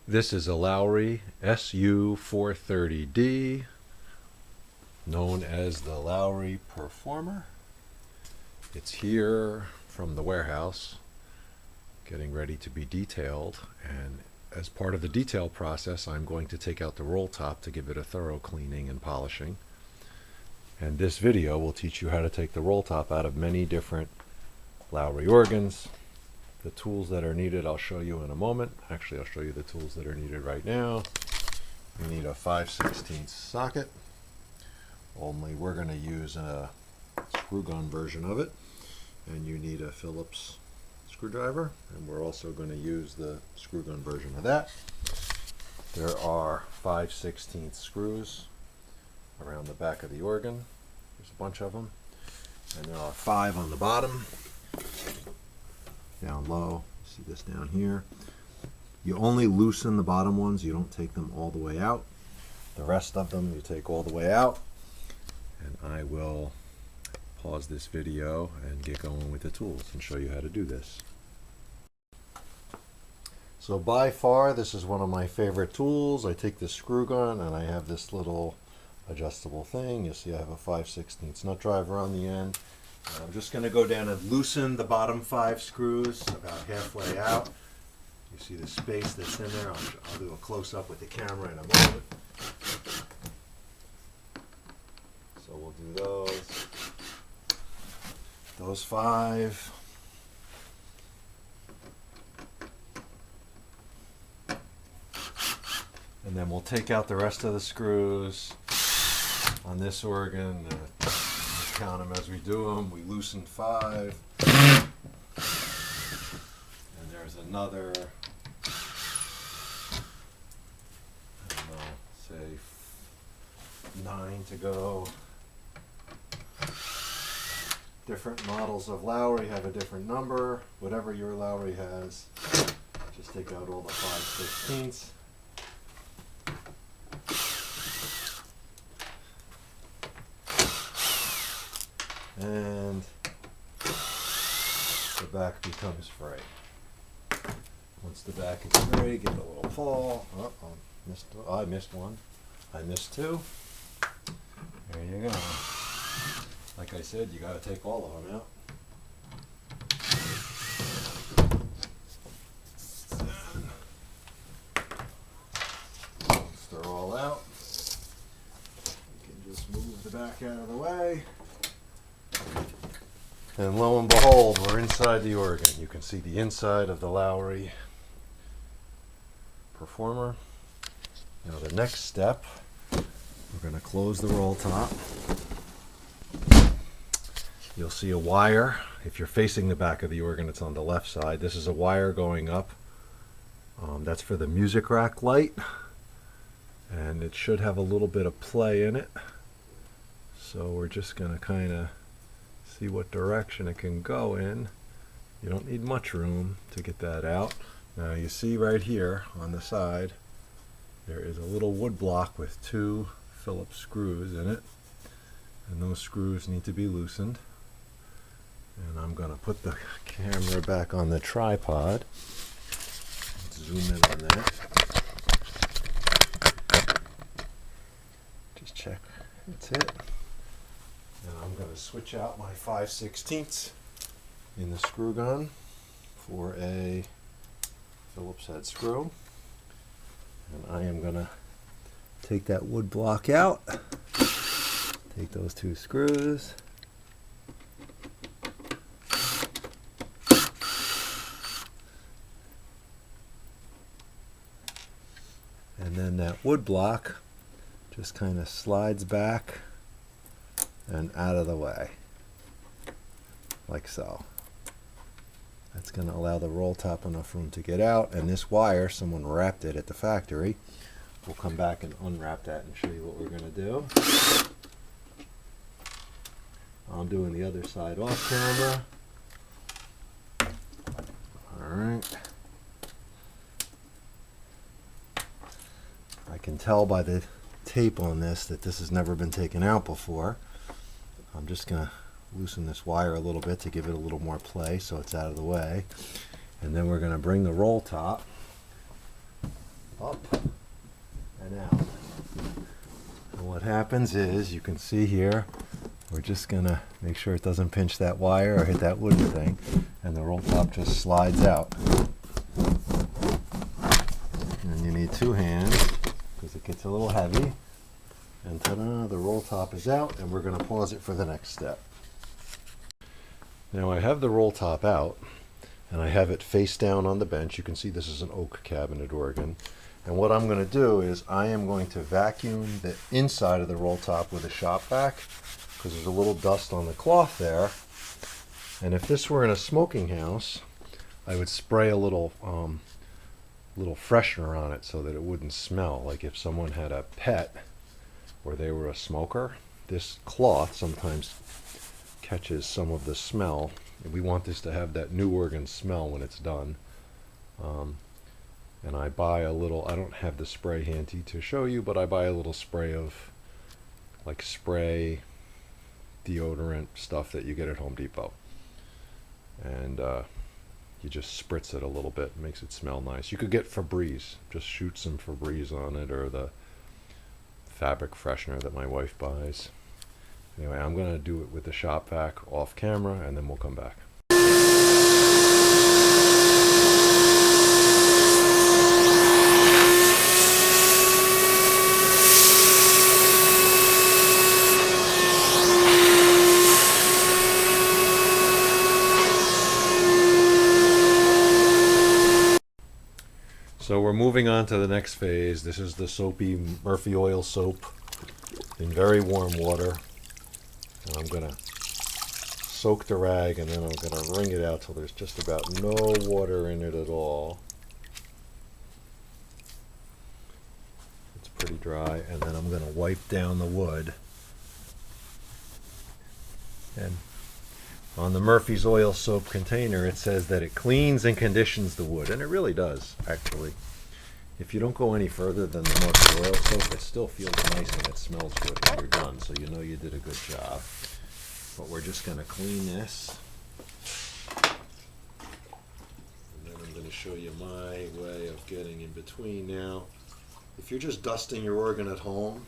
This is a Lowrey SU430D, known as the Lowrey Performer. It's here from the warehouse, getting ready to be detailed, and as part of the detail process, I'm going to take out the roll top to give it a thorough cleaning and polishing. And this video will teach you how to take the roll top out of many different Lowrey organs. The tools that are needed I'll show you in a moment. Actually, I'll show you the tools that are needed right now. You need a 5/16 socket, only we're going to use a screw gun version of it. And you need a Phillips screwdriver, and we're also going to use the screw gun version of that. There are 5/16 screws around the back of the organ. There's a bunch of them, and there are 5 on the bottom. Down low, see this down here. You only loosen the bottom ones, you don't take them all the way out. The rest of them you take all the way out, and I will pause this video and get going with the tools and show you how to do this. So by far this is one of my favorite tools. I take this screw gun and I have this little adjustable thing. You'll see I have a 5/16 nut driver on the end. I'm just going to go down and loosen the bottom 5 screws about halfway out. You see the space that's in there. I'll do a close-up with the camera in a moment. So we'll do those 5. And then we'll take out the rest of the screws on this organ. Count them as we do them. We loosened 5, and there's another, I don't know, say 9 to go. Different models of Lowrey have a different number. Whatever your Lowrey has, just take out all the 5/16. And the back becomes free. Once the back is free, give it a little pull. Oh, I missed one. I missed 2. There you go. Like I said, you got to take all of them out. Once they're all out, you can just move the back out of the way. And lo and behold, we're inside the organ. You can see the inside of the Lowrey Performer. Now the next step, we're going to close the roll top. You'll see a wire. If you're facing the back of the organ, it's on the left side. This is a wire going up. That's for the music rack light. And it should have a little bit of play in it. So we're just going to kind of see what direction it can go in. You don't need much room to get that out. Now you see right here on the side there is a little wood block with 2 Phillips screws in it, and those screws need to be loosened. And I'm going to put the camera back on the tripod. Let's zoom in on that. Just check that's it. And I'm going to switch out my 5/16 in the screw gun for a Phillips head screw. And I am going to take that wood block out, take those 2 screws, and then that wood block just kind of slides back and out of the way, like so. That's going to allow the roll top enough room to get out, and this wire, someone wrapped it at the factory. We'll come back and unwrap that and show you what we're going to do. I'm doing the other side off camera. Alright. I can tell by the tape on this that this has never been taken out before. I'm just going to loosen this wire a little bit to give it a little more play so it's out of the way. And then we're going to bring the roll top up and out. And what happens is, you can see here, we're just gonna make sure it doesn't pinch that wire or hit that wooden thing, and the roll top just slides out. And you need two hands because it gets a little heavy. And ta-da, the roll top is out, and we're going to pause it for the next step. Now I have the roll top out, and I have it face down on the bench. You can see this is an oak cabinet organ. And what I'm going to do is I am going to vacuum the inside of the roll top with a shop vac, because there's a little dust on the cloth there. And if this were in a smoking house, I would spray a little freshener on it so that it wouldn't smell. Like if someone had a pet or they were a smoker, this cloth sometimes catches some of the smell, and we want this to have that new organ smell when it's done. And I buy a little, I don't have the spray handy to show you, but I buy a little spray of like spray deodorant stuff that you get at Home Depot, and you just spritz it a little bit, makes it smell nice. You could get Febreze, just shoot some Febreze on it, or the fabric freshener that my wife buys. Anyway, I'm going to do it with the shop vac off camera, and then we'll come back. So we're moving on to the next phase. This is the soapy Murphy oil soap in very warm water. And I'm going to soak the rag, and then I'm going to wring it out till there's just about no water in it at all. It's pretty dry, and then I'm going to wipe down the wood. And on the Murphy's oil soap container, it says that it cleans and conditions the wood, and it really does, actually. If you don't go any further than the Murphy oil soap, it still feels nice and it smells good when you're done, so you know you did a good job. But we're just going to clean this, and then I'm going to show you my way of getting in between. Now, if you're just dusting your organ at home,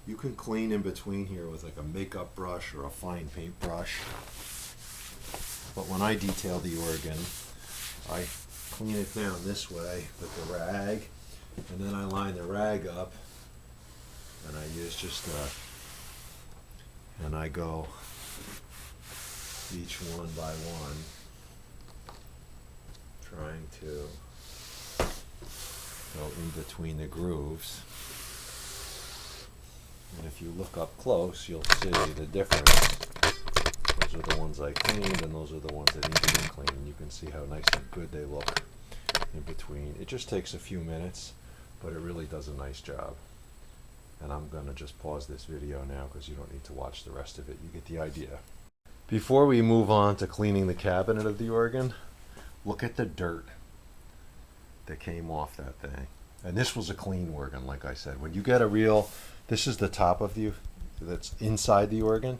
you can clean in between here with like a makeup brush or a fine paint brush. But when I detail the organ, I clean it down this way with the rag, and then I line the rag up, and I use just and I go each one by one, trying to go in between the grooves. And if you look up close, you'll see the difference. Those are the ones I cleaned, and those are the ones that need to be cleaned. And you can see how nice and good they look in between. It just takes a few minutes, but it really does a nice job. And I'm going to just pause this video now because you don't need to watch the rest of it. You get the idea. Before we move on to cleaning the cabinet of the organ, look at the dirt that came off that thing. And this was a clean organ, like I said. When you get a real, this is the top of you that's inside the organ.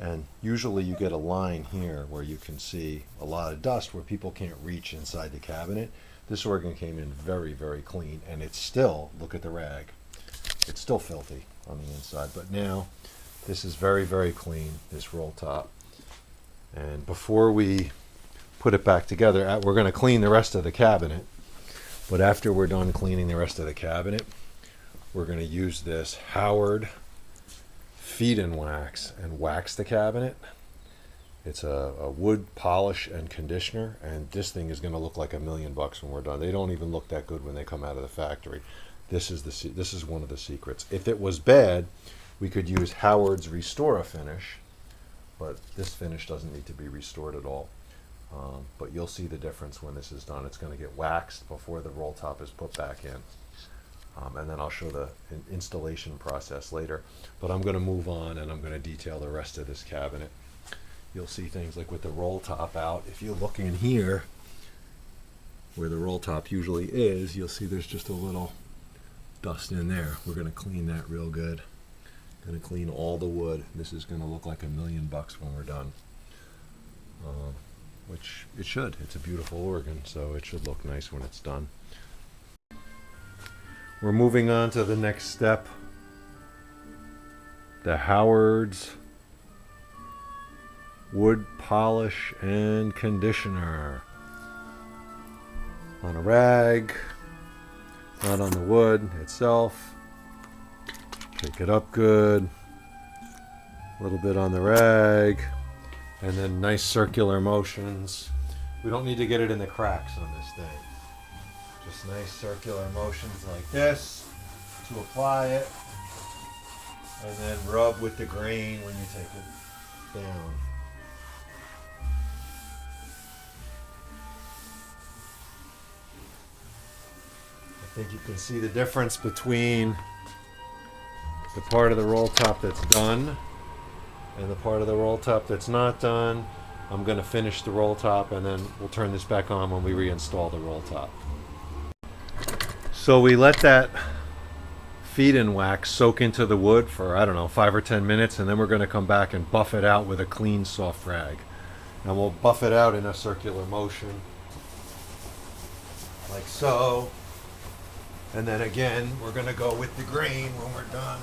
And usually you get a line here where you can see a lot of dust where people can't reach inside the cabinet. This organ came in very, very clean, and it's still, look at the rag, it's still filthy on the inside. But now this is very, very clean, this roll top. And before we put it back together, we're going to clean the rest of the cabinet. But after we're done cleaning the rest of the cabinet, we're going to use this Howard feed and wax the cabinet. It's a wood polish and conditioner, and this thing is going to look like $1 million when we're done. They don't even look that good when they come out of the factory. This is one of the secrets. If it was bad, we could use Howard's Restore finish, but this finish doesn't need to be restored at all. But you'll see the difference when this is done. It's going to get waxed before the roll top is put back in. And then I'll show the installation process later. But I'm going to move on, and I'm going to detail the rest of this cabinet. You'll see things like with the roll top out. If you look in here, where the roll top usually is, you'll see there's just a little dust in there. We're going to clean that real good. Going to clean all the wood. This is going to look like $1 million when we're done. Which it should. It's a beautiful organ, so it should look nice when it's done. We're moving on to the next step. The Howard's Wood Polish and Conditioner. On a rag, not on the wood itself. Pick it up good. A little bit on the rag. And then nice circular motions. We don't need to get it in the cracks on this thing. Just nice circular motions like this to apply it. And then rub with the grain when you take it down. I think you can see the difference between the part of the roll top that's done and the part of the roll top that's not done. I'm going to finish the roll top and then we'll turn this back on when we reinstall the roll top. So we let that feed-in wax soak into the wood for, I don't know, 5 or 10 minutes, and then we're going to come back and buff it out with a clean soft rag. And we'll buff it out in a circular motion like so. And then again, we're going to go with the grain when we're done.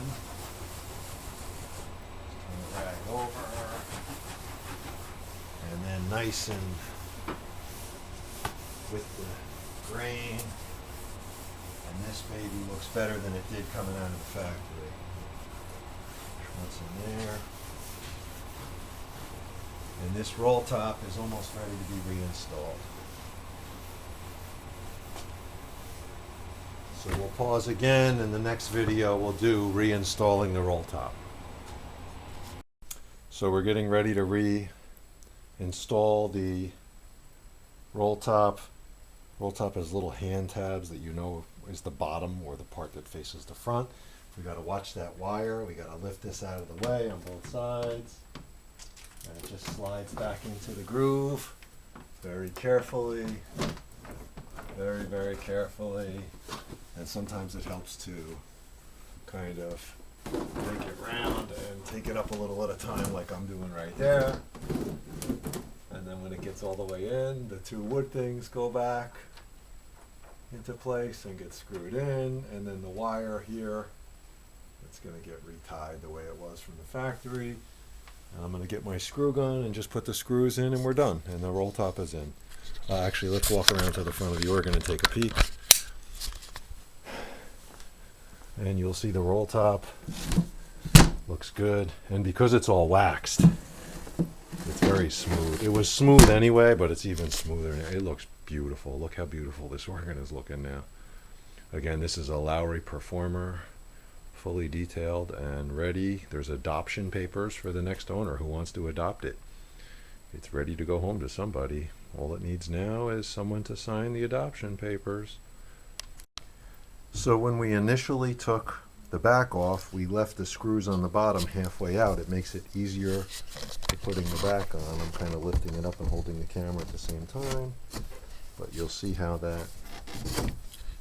Turn the rag over. And then nice and with the grain. And this baby looks better than it did coming out of the factory. What's in there? And this roll top is almost ready to be reinstalled. So we'll pause again. In the next video we'll do reinstalling the roll top. So we're getting ready to reinstall the roll top. Roll top has little hand tabs that you know is the bottom or the part that faces the front. We got to watch that wire. We got to lift this out of the way on both sides. And it just slides back into the groove very carefully. Very, very carefully. And sometimes it helps to kind of make it round and take it up a little at a time like I'm doing right there. And then when it gets all the way in, the two wood things go back into place and get screwed in, and then the wire here, it's going to get retied the way it was from the factory. And I'm going to get my screw gun and just put the screws in and we're done, and the roll top is in. Actually, let's walk around to the front of the organ and take a peek. And you'll see the roll top looks good, and because it's all waxed, it's very smooth. It was smooth anyway, but it's even smoother now. It looks beautiful. Look how beautiful this organ is looking now. Again, this is a Lowrey Performer, fully detailed and ready. There's adoption papers for the next owner who wants to adopt it. It's ready to go home to somebody. All it needs now is someone to sign the adoption papers. So when we initially took the back off, we left the screws on the bottom halfway out. It makes it easier for putting the back on. I'm kind of lifting it up and holding the camera at the same time, but you'll see how that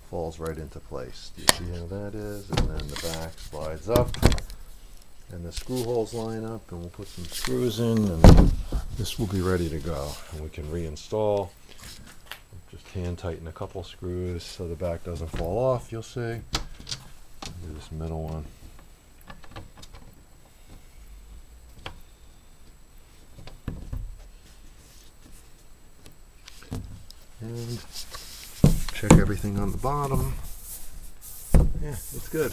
falls right into place. Do you see how that is? And then the back slides up and the screw holes line up, and we'll put some screws in and this will be ready to go, and we can reinstall. Just hand tighten a couple screws so the back doesn't fall off, you'll see. Do this middle one. And check everything on the bottom. Yeah, it's good.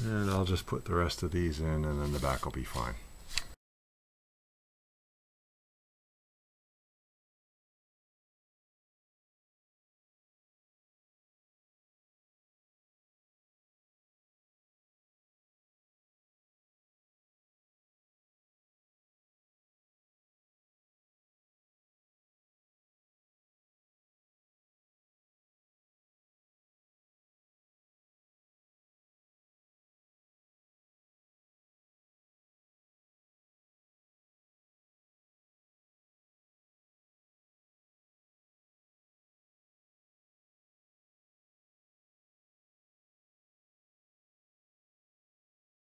And I'll just put the rest of these in and then the back will be fine.